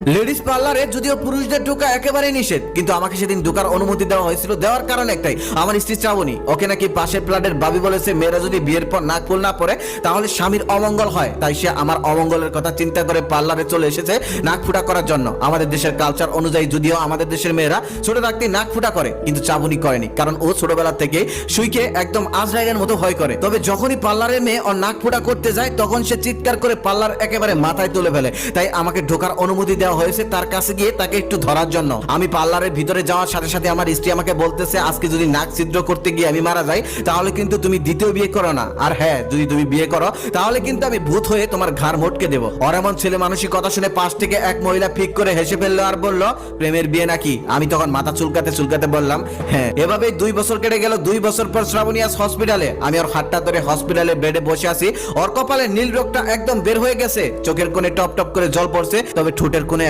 Ladies পার্লারে যদিও পুরুষদের ঢোকা একেবারেই নিষেধ, কিন্তু আমাকে সেদিন ঢোকার অনুমতি দেওয়া হয়েছিল। দেওয়ার কারণ একটাই, আমার স্ত্রী শ্রাবণী, ওকে নাকি পাশের ফ্ল্যাটের ভাবি বলেছে মেয়েরা যদি বিয়ের পর নাক ফুল না পরে তাহলে স্বামীর অমঙ্গল হয়। তাই সে আমার অমঙ্গলের কথা চিন্তা করে পার্লারে চলে এসেছে নাক ফুটা করার জন্য। আমাদের দেশের কালচার অনুযায়ী যদিও আমাদের দেশের মেয়েরা ছোট থাকতেই নাক ফুটা করে, কিন্তু শ্রাবণী করেনি, কারণ ও ছোটবেলা থেকে সুইকে একদম আজরাইলের মতো ভয় করে। তবে যখনই পার্লারের মেয়ে ওর নাক ফুটা করতে যায় তখন সে চিৎকার করে পার্লার একেবারে মাথায় তুলে ফেলে। তাই আমাকে ঢোকার অনুমতি দেওয়া হয়েছে তার কাছে গিয়ে তাকে একটু ধরার জন্য। আমি পার্লারের ভিতরে যাওয়ার সাথে সাথে আমার স্ত্রী আমাকে বলতেছে, আজকে যদি নাক ছিদ্র করতে গিয়ে আমি মারা যাই তাহলে কিন্তু তুমি দ্বিতীয় বিয়ে করো না, আর হ্যাঁ যদি তুমি বিয়ে করো তাহলে কিন্তু আমি ভূত হয়ে তোমার ঘাড় মোটকে দেবো। আর এমন ছেলে মানুষের কথা শুনে পাশ থেকে এক মহিলা ফিক করে হেসে ফেললো আর বলল, প্রেমের বিয়ে নাকি? আমি তখন মাথা চুলকাতে চুলকাতে বললাম, হ্যাঁ। এভাবে 2 বছর কেটে গেল। 2 বছর পর শ্রাবণী আজ হসপিটালে। আমি ওর হাতটা ধরে হসপিটালে বেডে বসে আছি। ওর কপালে নীল রোগটা একদম বের হয়ে গেছে, চোখের কোণে টপ টপ করে জল পড়ছে, তবে ঠোঁটের কোণে